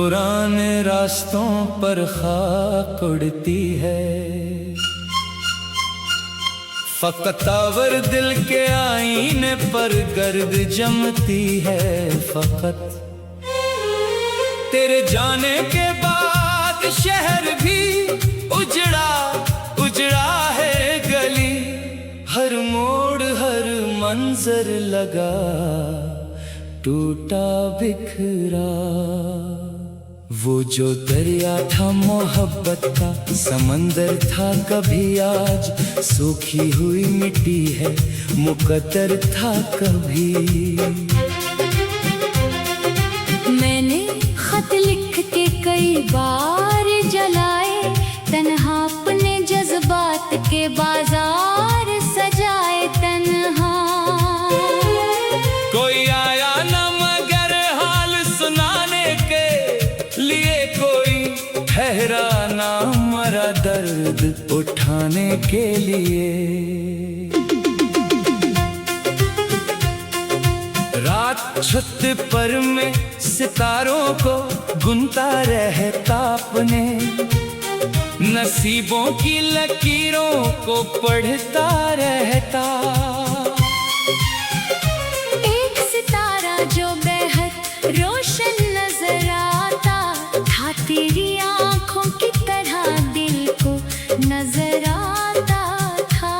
पुराने रास्तों पर खाक उड़ती है, फकतावर दिल के आईने पर गर्द जमती है। फकत तेरे जाने के बाद शहर भी उजड़ा उजड़ा है गली, हर मोड़ हर मंजर लगा टूटा बिखरा। वो जो दरिया था मोहब्बत का, समंदर था कभी आज सूखी हुई मिट्टी है, मुकद्दर था कभी। मैंने खत लिख के कई बार जलाए, तन्हा अपने जज्बात के बाजार सजाए तन्हा। कोई आया न मगर हाल सुनाने के लिए, कोई ठहरा ना मरा दर्द उठाने के लिए। रात छत पर मैं सितारों को गुनता रहता अपने, नसीबों की लकीरों को पढ़ता रहता। एक सितारा जो बेहद रोशन नजर आता था, तेरी आंखों की तरह दिल को नजर आता था।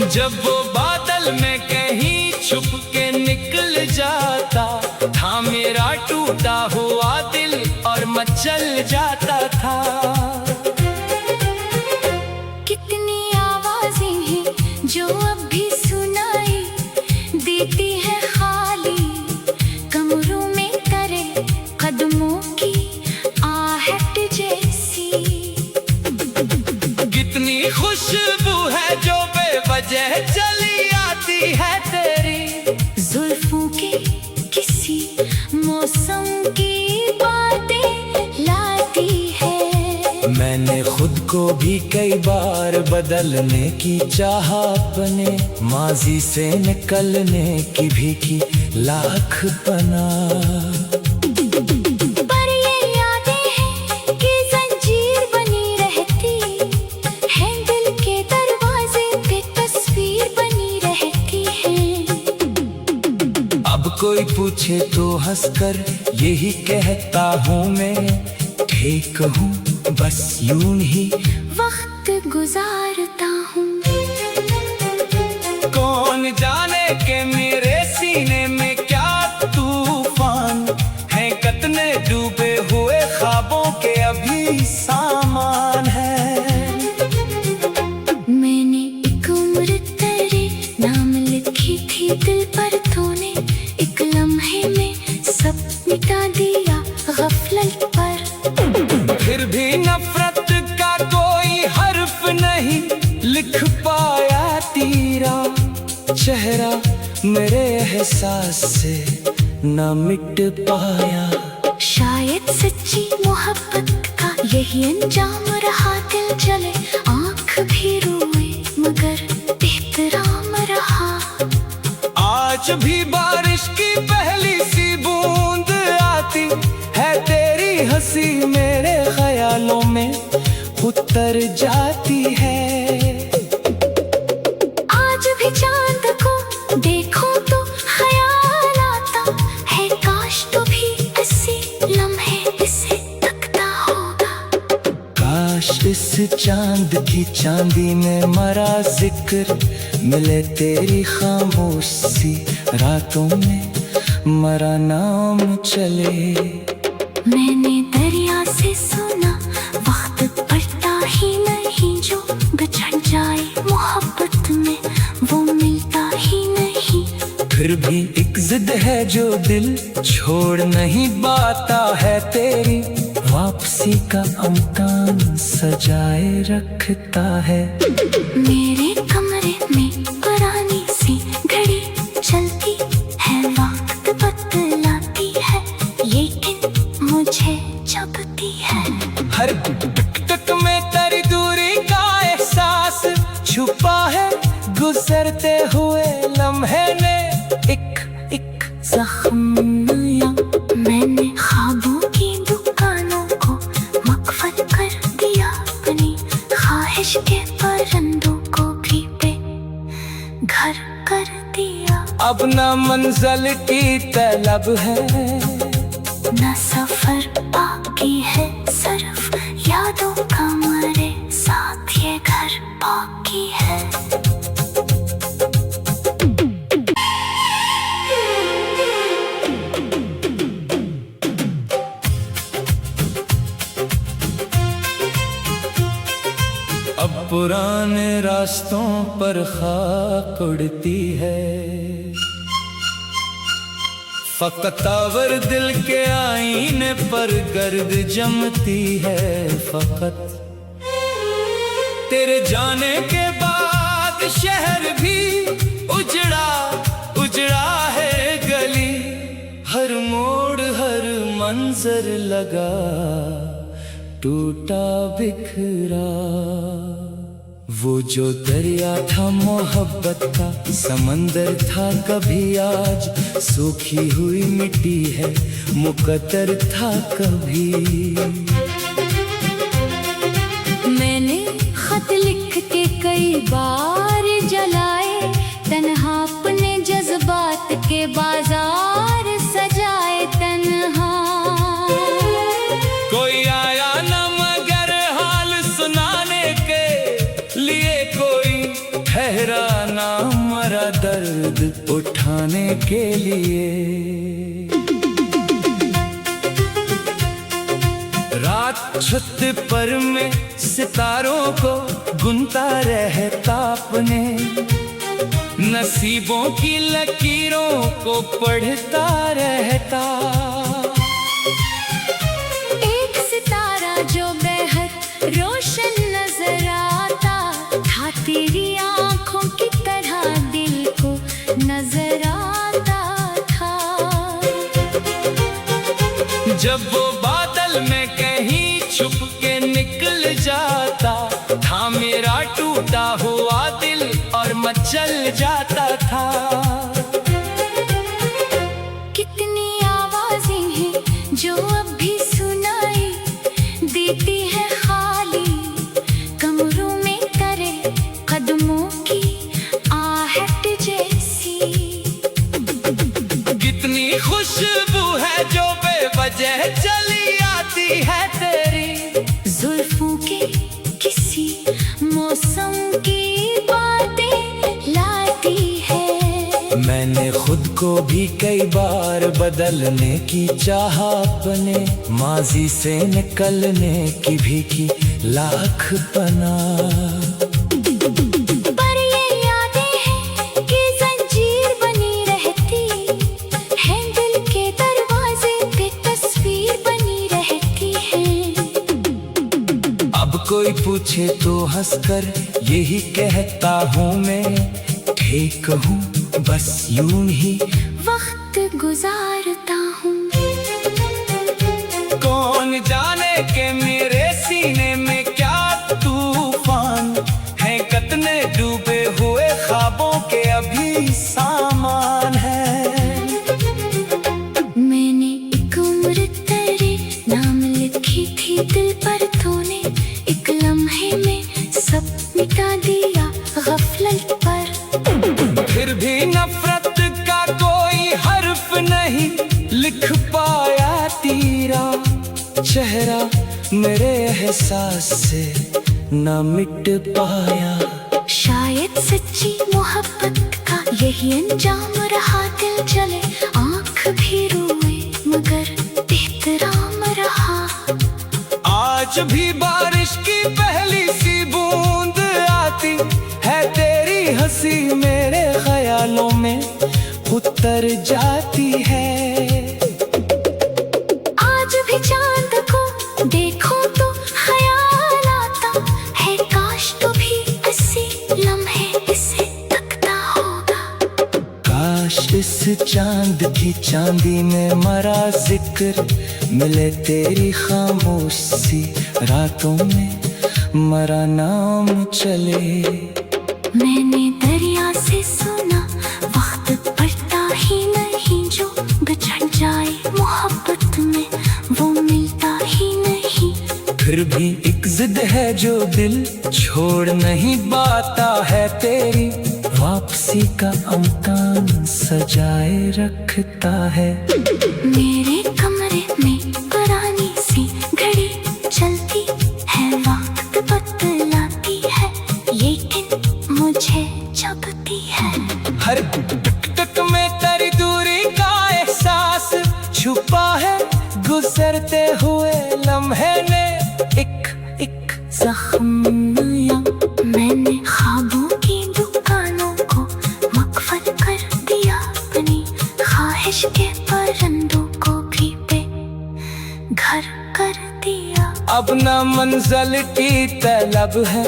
जब वो बादल में कहीं छुप के निकल जाता था, मेरा टूटा हुआ दिल और मचल जाता था। कितनी आवाजें हैं जो अब भी सुनाई देती है खाली, कमरों में करे कदमों की आहट जैसी। कितनी खुशबू है जो बेवजह चली आती है तेरी, जुल्फों के किसी मौसम की बातें लाती है। मैंने खुद को भी कई बार बदलने की चाह, अपने माजी से निकलने की भी की लाख पना। पर ये यादें हैं कि जंजीर बनी रहती है, दिल के दरवाजे पे तस्वीर बनी रहती है। अब कोई पूछे तो हंसकर यही कहता हूँ मैं, ठीक हूँ बस यूं ही वक्त गुजारता हूँ। कौन जाने के मेरे सीने में क्या तूफान है, कितने डूबे हुए ख्वाबों के अभी सामान है। मैंने एक उम्र तेरे नाम लिखी थी दिल पर, तूने एक लम्हे में सब मिटा दिया गफलत पर। फिर भी नफरत का कोई हर्फ नहीं लिख पाया तेरा चेहरा, मेरे एहसास से न मिट पाया। शायद सच्ची मोहब्बत का यही अंजाम रहा, दिल जले आँख भी रोए मगर एहतराम रहा। आज भी बारिश की पहली सी बूंद आती है, तेरी हंसी मेरे ख्यालों में उतर जाती है। आज भी चांद को देखो तो ख्याल आता है, काश तो भी ऐसे लम्हे इसे तकता होगा। काश इस चांद की चांदी में मरा जिक्र मिले, तेरी खामोश सी रातों में मरा नाम चले। मैंने दरिया से सुना वक्त बढ़ता ही नहीं, जो बिछड़ जाए मोहब्बत में वो मिलता ही नहीं। फिर भी एक जिद है जो दिल छोड़ नहीं पाता है, तेरी वापसी का अमकान सजाए रखता है। मेरे कमरे में पुरानी सी घड़ी चलती है, वक्त बदलाती है लेकिन मुझे जबती है। हर टक में तेरी दूरी का एहसास छुपा है, गुजरते हुए लम्हे ने एक एक जख्म या मैं अब न मंजिल की तलब है, न सफर बाकी है, सिर्फ यादों का मेरे साथ ये घर बाकी है। अब पुराने रास्तों पर खाक उड़ती है, फकत आवर दिल के आईने पर गर्द जमती है। फकत तेरे जाने के बाद शहर भी उजड़ा उजड़ा है गली, हर मोड़ हर मंजर लगा टूटा बिखरा। वो जो दरिया था मोहब्बत का, समंदर था कभी आज सूखी हुई मिट्टी है, मुकद्दर था कभी। मैंने खत लिख के कई बार जलाए, तन्हा अपने जज्बात के बाजार सजाए तन्हा। कोई आया न मगर हाल सुनाने के लिए, कोई ठहरा ना मरा दर्द उठाने के लिए। रात छत पर मैं सितारों को गुनता रहता अपने, नसीबों की लकीरों को पढ़ता रहता। एक सितारा जो बेहद रोशन नजर आता था, तेरी आंखों की तरह दिल को नजर आता था। जब वो बादल में कहीं छुप के निकल जाता था, मेरा टूटा हुआ दिल और मचल जाता था। कितनी आवाजें हैं जो अब भी सुनाई देती है, खाली कमरों में करे कदमों की आहट जैसी। कितनी खुशबू है जो बेवजह चली आती है तेरी, जुल्फों के किसी मौसम की बातें लाती है। मैंने खुद को भी कई बार बदलने की चाह, अपने माजी से निकलने की भी की लाख पना। पर ये यादें हैं कि जंजीर बनी रहती है, दिल के दरवाजे पे तस्वीर बनी रहती है। अब कोई पूछे तो हंसकर यही कहता हूँ मैं, ठीक हूँ बस यूं ही वक्त गुजारता हूँ। कौन जाने के मेरे सीने में क्या तूफान है, कितने डूबे हुए ख्वाबों के अभी सामान है। मैंने एक उम्र तेरे नाम लिखी थी दिल पर, तूने एक लम्हे में सब मिटा दिया गफलत पर। फिर भी नफरत का कोई हर्फ नहीं लिख पाया तेरा चेहरा, मेरे एहसास से न मिट पाया। शायद सच्ची मोहब्बत का यही अंजाम रहा, दिल जले आँख भी रोए मगर एहतराम रहा। आज भी बारिश की पहली सी बूंद आती है, तेरी हंसी मेरे ख्यालों में उतर जाती है। आज भी चांद को देखो तो ख्याल आता है, काश तो भी ऐसे लम्हे इसे तकता होगा। काश इस चांद की चांदी में मरा जिक्र मिले, तेरी खामोश सी रातों में मरा नाम चले। मैंने दरिया से सुना वक्त पड़ता ही नहीं, जो बिछड़ जाए मोहब्बत में वो मिलता ही नहीं। फिर भी एक जिद है जो दिल छोड़ नहीं पाता है तेरी, वापसी का अमकान सजाए रखता है। मेरे कमरे में पुरानी सी घड़ी चलती है, वक्त बतलाती है, लेकिन मुझे जगती है। हर टक में तेरी दूरी का एहसास छुपा है, गुजरते हुए लम्हे ने एक एक जख्म नया। मैंने ख्वाबों की दुकानों को मकफल कर दिया, अपनी ख्वाहिश के परिंदों को भी बेघर कर दिया। अब न मंजिल की तलब है,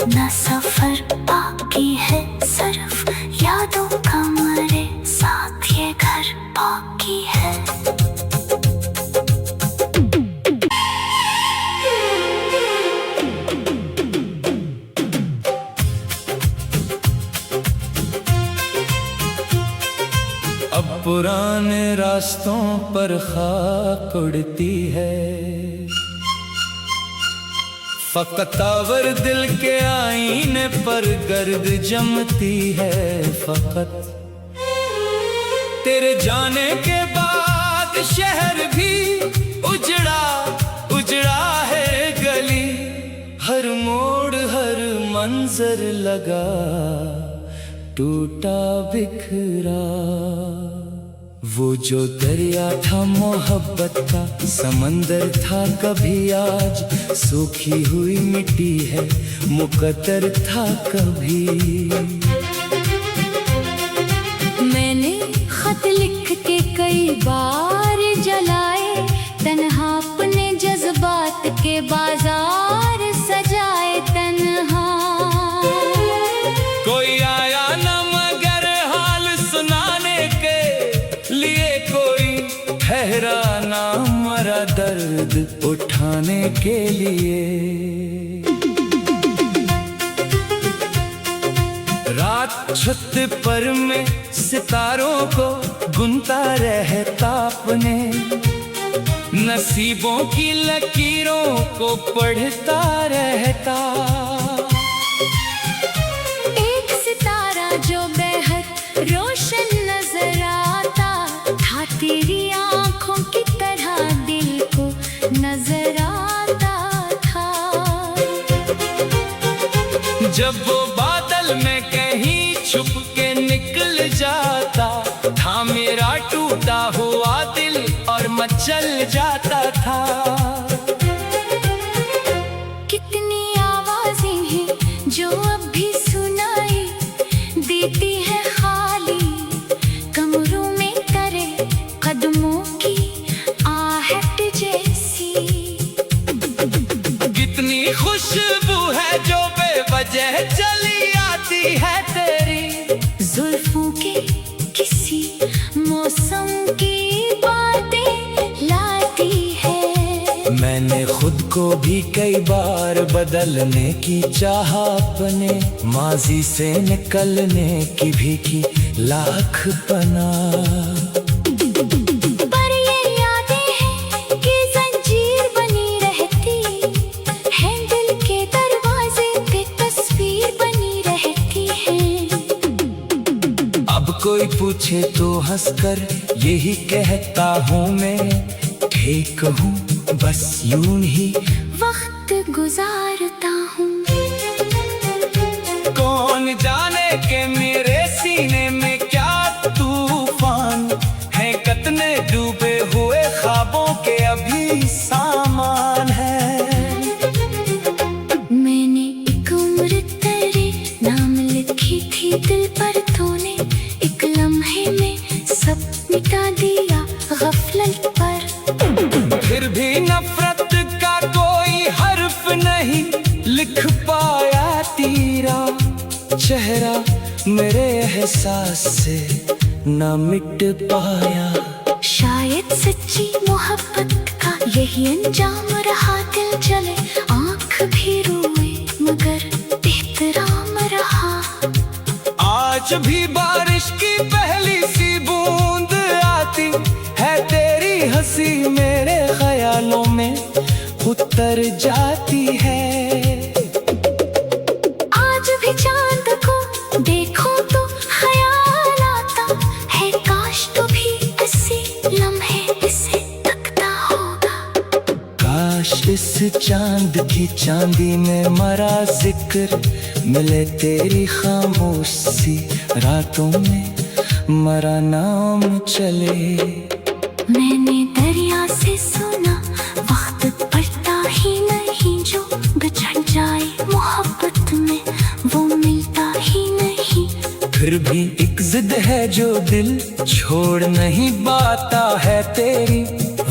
न सफर बाकी है, सिर्फ यादों का मेरे साथ ये घर बाकी है। अब पुराने रास्तों पर खाक उड़ती है, फकत आवर दिल के आईने पर गर्द जमती है। फकत तेरे जाने के बाद शहर भी उजड़ा उजड़ा है, गली हर मोड़ हर मंजर लगा टूटा बिखरा। वो जो दरिया था मोहब्बत का, समंदर था कभी आज सूखी हुई मिट्टी है, मुकद्दर था कभी। मैंने खत लिख के कई बार जलाए, तन्हा अपने जज्बात के बाजार सजाए। तन्हा कोई आया न मगर हाल सुनाने के लिए, कोई ठहरा ना मरा दर्द उठाने के लिए। रात छत पर मैं सितारों को गुनता रहता, अपने नसीबों की लकीरों को पढ़ता रहता। एक सितारा जो बेहद रोशन नजर आता था, तेरी आंखों की तरह दिल को नजर आता था। जब वो बादल में कहीं छुप के निकल जाता था, मेरा टूटा हुआ दिल और मचल जाता था। कितनी आवाजें हैं जो अब भी सुनाई देती है, खाली कमरों में करे कदमों की आहट जैसी। कितनी खुशबू है जो बेवजह चली आती है, तेरी जुल्फों के किसी मौसम की बातें लाती है। मैंने खुद को भी कई बार बदलने की चाहा, अपने माजी से निकलने की भी की लाख पना। पर ये यादें हैं कि जंजीर बनी रहती है, दिल के दरवाजे पे तस्वीर बनी रहती है। अब कोई पूछे तो हंसकर यही कहता हूँ मैं, ठीक हूँ बस यूं ही वक्त गुजारता हूँ। कौन जाने के मेरे सीने में क्या तूफान है, कितने डूबे हुए ख्वाबों के अभी सामान है। मैंने एक उम्र तेरे नाम लिखी थी दिल पर, तूने एक लम्हे में सब मिटा दिया गफलत पर। फिर भी नफरत का कोई हर्फ नहीं लिख पाया, तेरा चेहरा मेरे एहसास से न मिट पाया। शायद सच्ची मोहब्बत का यही अंजाम रहा, दिल जले आँख भी रोए मगर एहतराम रहा। आज भी बारिश की पहली सी बूंद आती है, तेरी हंसी मेरे ख्यालों में उतर जाती है। आज भी चांद को चांद की चांदी में मरा जिक्र, मिले तेरी खामोशी रातों में मरा नाम चले। मैंने दरिया से सुना वक्त पड़ता ही नहीं, जो बिछड़ जाए मोहब्बत में वो मिलता ही नहीं। फिर भी एक जिद है जो दिल छोड़ नहीं पाता है, तेरी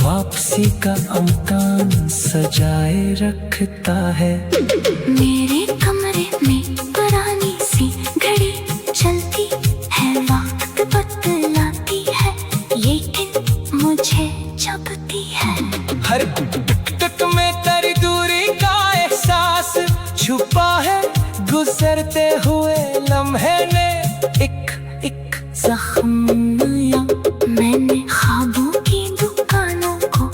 वापसी का अमकान सजाए रखता है। मेरे कमरे में पुरानी सी घड़ी चलती है, वक्त बतलाती है, लेकिन मुझे जबती है। हर टक में तेरी दूरी का एहसास छुपा है, गुजरते हुए लम्हे ने एक एक जख्म या मैंने ख्वाबों की दुकानों को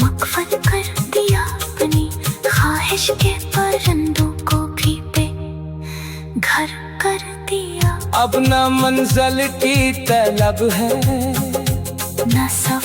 मकफल कर दिया, अपनी ख्वाहिश के परिंदों को भी बेघर कर दिया। अब न मंजिल की तलब है, न सफर